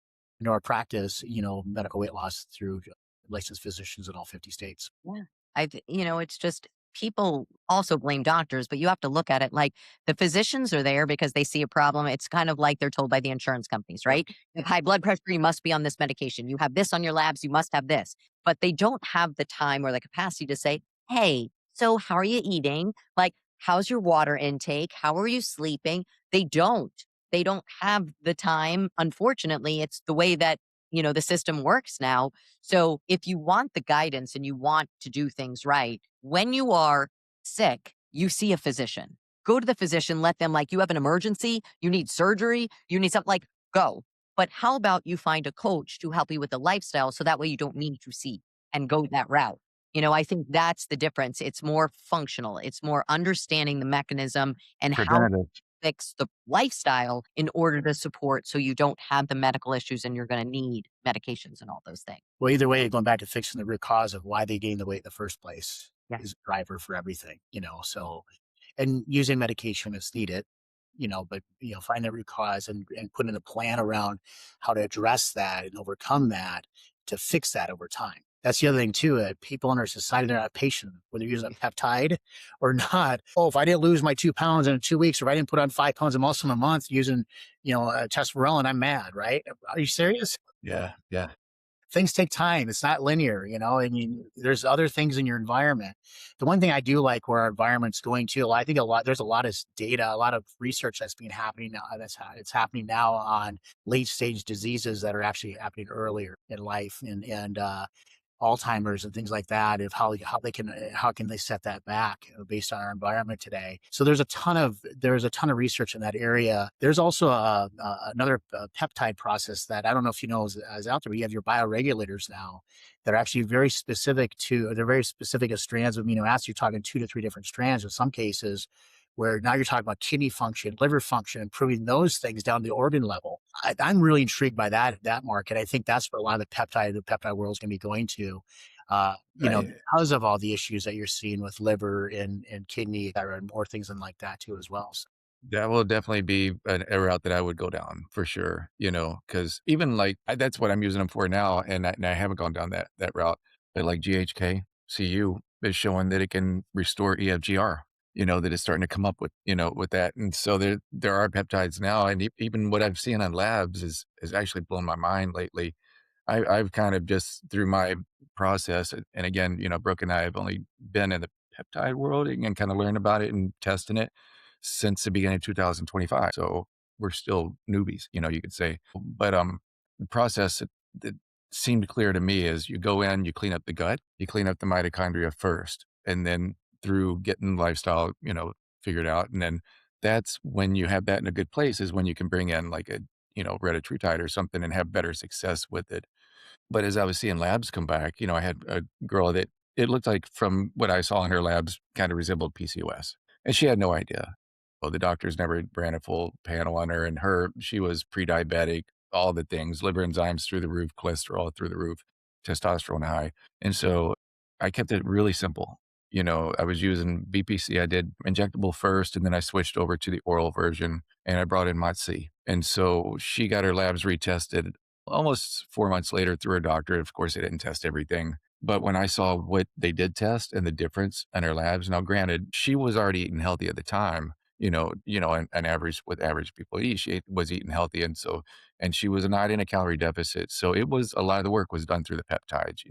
practice, medical weight loss through licensed physicians in all 50 states. Yeah. It's just people also blame doctors, but you have to look at it like the physicians are there because they see a problem. It's kind of like they're told by the insurance companies, Yep. right? You have high blood pressure, you must be on this medication. You have this on your labs, you must have this. But they don't have the time or the capacity to say, hey, so how are you eating? Like, how's your water intake? How are you sleeping? They don't. They don't have the time. Unfortunately, it's the way that, the system works now. So if you want the guidance and you want to do things right, when you are sick, you see a physician. Go to the physician, let them, like, you have an emergency, you need surgery, you need something, like, go. But how about you find a coach to help you with the lifestyle so that way you don't need to see and go that route? I think that's the difference. It's more functional. It's more understanding the mechanism and how Preventative. fix the lifestyle in order to support so you don't have the medical issues and you're going to need medications and all those things. Well, either way, going back to fixing the root cause of why they gained the weight in the first place Yeah. is a driver for everything. So, and using medication as needed, but, find the root cause and put in a plan around how to address that and overcome that to fix that over time. That's the other thing too. People in our society, they're not patient, whether you're using a peptide or not. Oh, if I didn't lose my 2 pounds in 2 weeks, or if I didn't put on 5 pounds of muscle in a month using, testosterone, I'm mad, right? Are you serious? Yeah. Yeah. Things take time. It's not linear, there's other things in your environment. The one thing I do like where our environment's going to, I think there's a lot of data, a lot of research that's been happening now. It's happening now on late stage diseases that are actually happening earlier in life, and Alzheimer's and things like that, of how can they set that back based on our environment today. So there's a ton of research in that area. There's also another peptide process that I don't know if you know is out there. But you have your bioregulators now that are actually very specific as strands of amino acids. You're talking 2 to 3 different strands in some cases, where now you're talking about kidney function, liver function, improving those things down to the organ level. I'm really intrigued by that market. I think that's where a lot of the peptide world is going to be going to, Right. because of all the issues that you're seeing with liver and kidney, and more things like that too as well. So, That will definitely be a route that I would go down for sure, because even like that's what I'm using them for now, and I haven't gone down that route. But like GHK, CU is showing that it can restore EFGR. That it's starting to come up with that, and so there are peptides now, and even what I've seen on labs is actually blown my mind lately. I've kind of just through my process, and again, Brooke and I have only been in the peptide world and kind of learned about it and testing it since the beginning of 2025. So we're still newbies, you could say. But the process that seemed clear to me is you go in, you clean up the gut, you clean up the mitochondria first, and then through getting lifestyle, figured out, and then that's when you have that in a good place is when you can bring in like a retatrutide or something and have better success with it. But as I was seeing labs come back, I had a girl that it looked like from what I saw in her labs kind of resembled PCOS. And she had no idea. Well, the doctors never ran a full panel on her, and she was pre-diabetic, all the things, liver enzymes through the roof, cholesterol through the roof, testosterone high. And so I kept it really simple. I was using BPC. I did injectable first, and then I switched over to the oral version, and I brought in MOTS-c. And so she got her labs retested almost 4 months later through her doctor. Of course, they didn't test everything. But when I saw what they did test and the difference in her labs, now granted, she was already eating healthy at the time, an average what average people eat. Was eating healthy, and she was not in a calorie deficit. So it was a lot of the work was done through the peptides.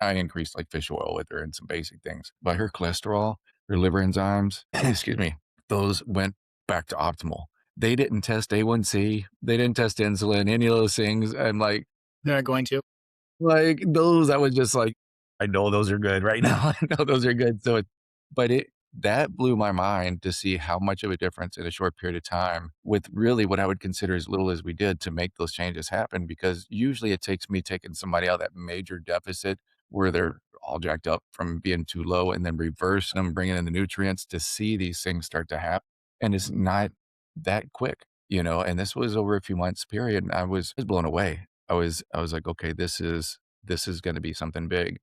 I increased like fish oil with her and some basic things, but her cholesterol, her liver enzymes, excuse me, those went back to optimal. They didn't test A1C, they didn't test insulin, any of those things. And They're not going to. those, I was just like, I know those are good right now. I know those are good. But that blew my mind to see how much of a difference in a short period of time with really what I would consider as little as we did to make those changes happen. Because usually it takes me taking somebody out of that major deficit where they're all jacked up from being too low and then reversing them, bringing in the nutrients to see these things start to happen. And it's not that quick, and this was over a few months period. And I was blown away. I was like, okay, this is going to be something big,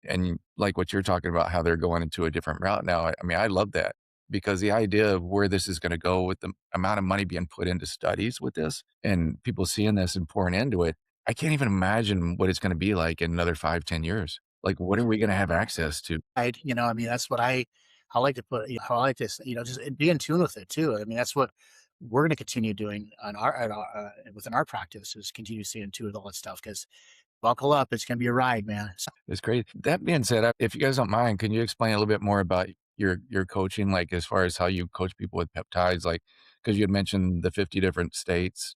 and like what you're talking about, how they're going into a different route now. I mean, I love that because the idea of where this is going to go with the amount of money being put into studies with this and people seeing this and pouring into it, I can't even imagine what it's going to be like in another 5, 10 years. Like, what are we going to have access to? Right. I mean, that's what I like to put, how I like this, just be in tune with it too. I mean, that's what we're going to continue doing within our practice is continue to stay in tune with all that stuff. Cause buckle up. It's going to be a ride, man. It's great. That being said, if you guys don't mind, can you explain a little bit more about your coaching, like as far as how you coach people with peptides, like because you had mentioned the 50 different states,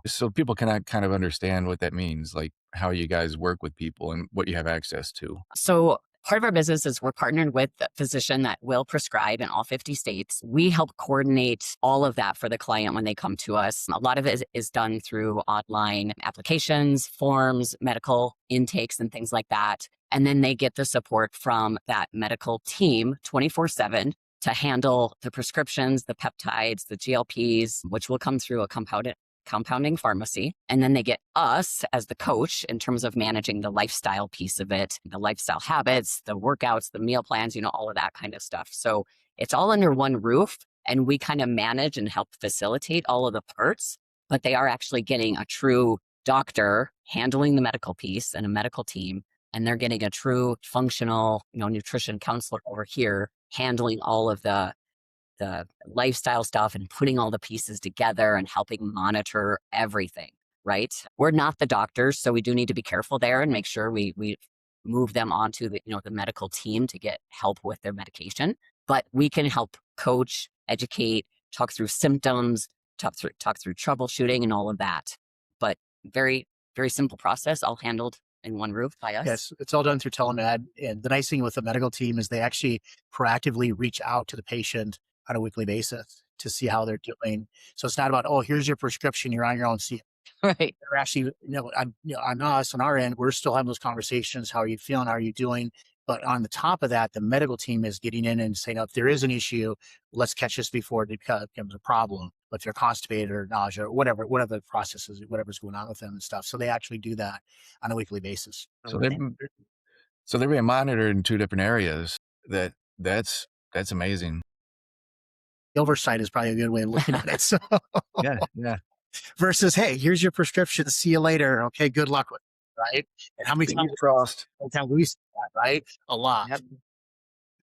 so people can kind of understand what that means, like how you guys work with people and what you have access to. So part of our business is we're partnered with a physician that will prescribe in all 50 states. We help coordinate all of that for the client when they come to us. A lot of it is done through online applications, forms, medical intakes, and things like that. And then they get the support from that medical team 24/7 to handle the prescriptions, the peptides, the GLPs, which will come through a compounding pharmacy. And then they get us as the coach in terms of managing the lifestyle piece of it, the lifestyle habits, the workouts, the meal plans, all of that kind of stuff. So it's all under one roof and we kind of manage and help facilitate all of the parts, but they are actually getting a true doctor handling the medical piece and a medical team. And they're getting a true functional, nutrition counselor over here handling all of the lifestyle stuff and putting all the pieces together and helping monitor everything, right? We're not the doctors, so we do need to be careful there and make sure we move them onto the medical team to get help with their medication. But we can help coach, educate, talk through symptoms, talk through troubleshooting and all of that. But very, very simple process, all handled in one roof by us. Yes, it's all done through telemed. And the nice thing with the medical team is they actually proactively reach out to the patient on a weekly basis to see how they're doing. So it's not about, oh, here's your prescription, you're on your own. See, Right. they're actually, on us, on our end, we're still having those conversations. How are you feeling? How are you doing? But on the top of that, the medical team is getting in and saying, if there is an issue, let's catch this before it becomes a problem. But if they're constipated or nausea or whatever the process is, whatever's going on with them and stuff. So they actually do that on a weekly basis. So they're being monitored in two different areas. That's amazing. Oversight is probably a good way of looking at it. So Yeah. versus, hey, here's your prescription. See you later. Okay, good luck with it, right? And how many times Crossed. have we seen that, right? A lot. Yep.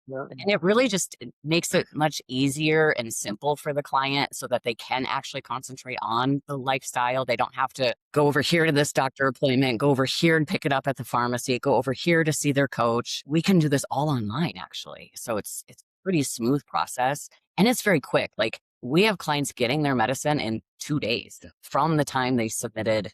And it really just makes it much easier and simple for the client so that they can actually concentrate on the lifestyle. They don't have to go over here to this doctor appointment, go over here and pick it up at the pharmacy, go over here to see their coach. We can do this all online, actually. So it's a pretty smooth process and it's very quick. Like we have clients getting their medicine in 2 days from the time they submitted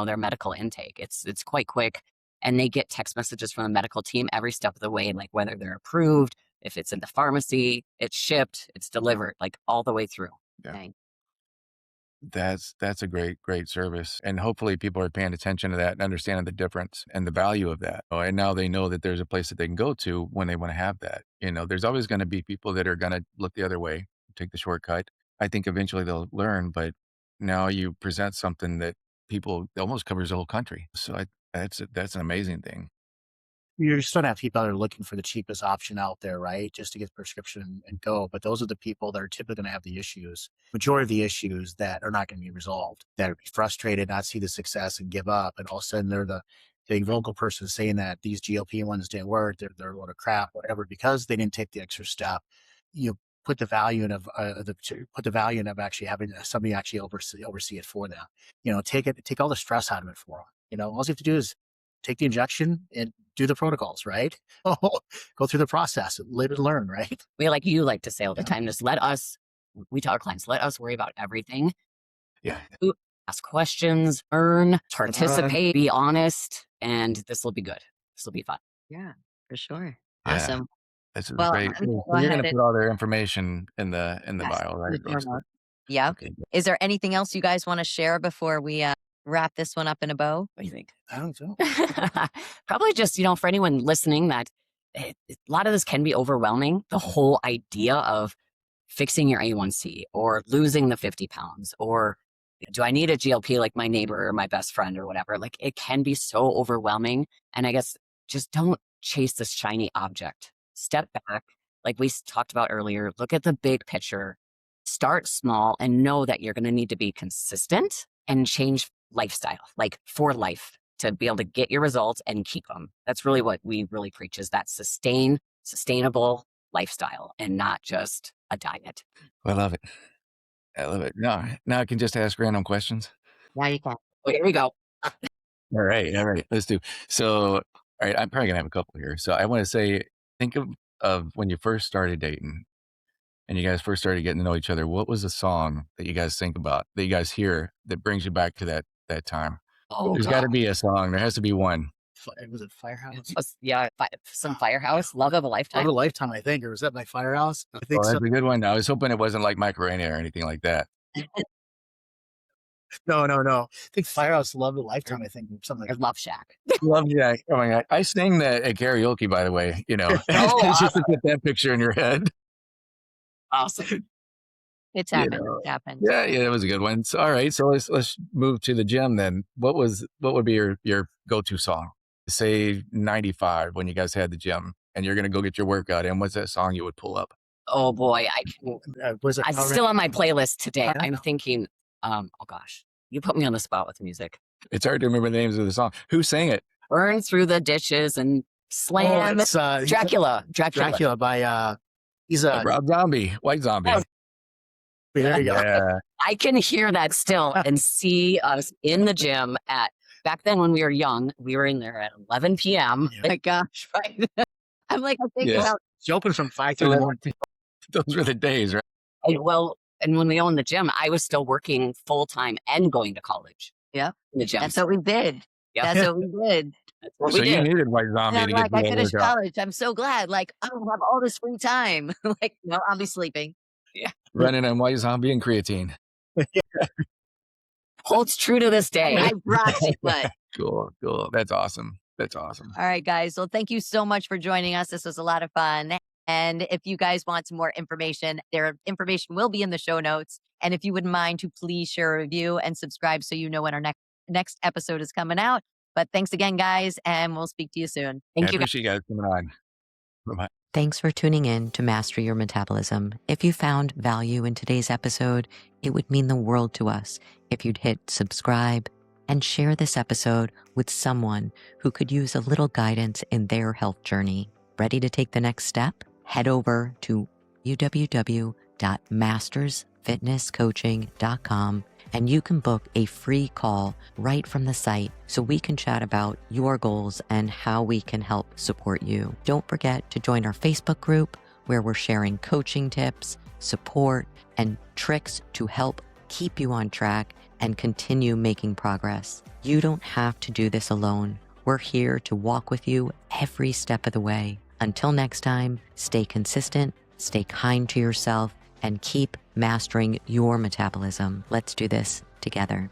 their medical intake. It's quite quick. And they get text messages from the medical team every step of the way, like whether they're approved, if it's in the pharmacy, it's shipped, it's delivered, like all the way through. Yeah. Okay. That's a great service. And hopefully people are paying attention to that and understanding the difference and the value of that. Oh, and now they know that there's a place that they can go to when they want to have that. There's always going to be people that are going to look the other way, take the shortcut. I think eventually they'll learn, but now you present something that people it almost covers the whole country. So that's an amazing thing. You're still gonna have people that are looking for the cheapest option out there, right? Just to get the prescription and go. But those are the people that are typically gonna have the issues, majority of the issues that are not gonna be resolved, that are frustrated, not see the success and give up. And all of a sudden they're the vocal person saying that these GLP ones didn't work, they're a load of crap, whatever, because they didn't take the extra step. You put the value in of put the value in of actually having somebody actually oversee it for them. Take all the stress out of it for them. All you have to do is take the injection and do the protocols, right? Go through the process, live and learn, right? We like you like to say all the time, just we tell our clients, let us worry about everything. Yeah. Ask questions, learn, participate, be honest, and this will be good. This will be fun. Yeah, for sure. Yeah. Awesome. This is Well, great. I'm gonna So go you're ahead gonna and put all their information in the yes, bio, right? the show notes. Yep. Okay. Is there anything else you guys want to share before we wrap this one up in a bow? What do you think? I don't know. Probably just, for anyone listening that a lot of this can be overwhelming. The whole idea of fixing your A1C or losing the 50 pounds, or do I need a GLP like my neighbor or my best friend or whatever? Like, it can be so overwhelming. And I guess just don't chase this shiny object. Step back. Like we talked about earlier, look at the big picture, start small, and know that you're going to need to be consistent and change lifestyle, like for life, to be able to get your results and keep them. That's really what we really preach, is that sustainable lifestyle and not just a diet. I love it. I love it. Now I can just ask random questions. Now you can. Oh, here we go. All right. Let's do. So, all right, I'm probably gonna have a couple here. So I want to say, think of when you first started dating and you guys first started getting to know each other. What was a song that you guys think about, that you guys hear, that brings you back to that time? Oh, There's got to be a song. There has to be one. Was it Firehouse? yeah, some Firehouse, Love of a Love Lifetime. of a Lifetime, I think, or was that by Firehouse? I think Oh, so. that's a good one. I was hoping it wasn't like Macarena or anything like that. No. I think Firehouse, Love of a Lifetime. I think something Or like Love Shack. Love Jack. Oh my God. I sang that at karaoke, by the way, Oh, just to get that picture in your head. awesome. It's You happened. know. It's happened. Yeah, that was a good one. So, all right. So let's move to the gym then. What would be your go-to song? Say 95 when you guys had the gym and you're gonna go get your workout in. What's that song you would pull up? Oh boy, was it? it's still on my playlist today. I don't I'm know. thinking, oh gosh, you put me on the spot with music. It's hard to remember the names of the song. Who sang it? Burn Through the Dishes and Slam. It's Dracula. Dracula by he's a Rob Zombie, White Zombie. Oh. there you go. Yeah. I can hear that still and see us in the gym back then when we were young, we were in there at 11 p.m. Yeah. Oh my gosh, right? I'm like, I think Yeah. about She opened from 5 to 1. Those were the days, right? And when we owned the gym, I was still working full time and going to college. Yeah. In the gym. that's what we did. Yeah. That's what we did. That's what So we you did. needed White Zombie And to I'm get like, you I that finished workout. college. I'm so glad. Like, I don't have all this free time. Like, no, I'll be sleeping. Running on White Zombie and creatine. Holds true to this day. I brought you, but Cool. That's awesome. all right, guys. Well, thank you so much for joining us. This was a lot of fun. And if you guys want some more information, their information will be in the show notes. And if you wouldn't mind to please share a review and subscribe so you know when our next episode is coming out. But thanks again, guys, and we'll speak to you soon. Thank I you. appreciate you guys coming on. Bye-bye. Thanks for tuning in to Master Your Metabolism. If you found value in today's episode, it would mean the world to us if you'd hit subscribe and share this episode with someone who could use a little guidance in their health journey. Ready to take the next step? Head over to www.mastersfitnesscoaching.com and you can book a free call right from the site so we can chat about your goals and how we can help support you. Don't forget to join our Facebook group where we're sharing coaching tips, support, and tricks to help keep you on track and continue making progress. You don't have to do this alone. We're here to walk with you every step of the way. Until next time, stay consistent, stay kind to yourself, and keep mastering your metabolism. Let's do this together.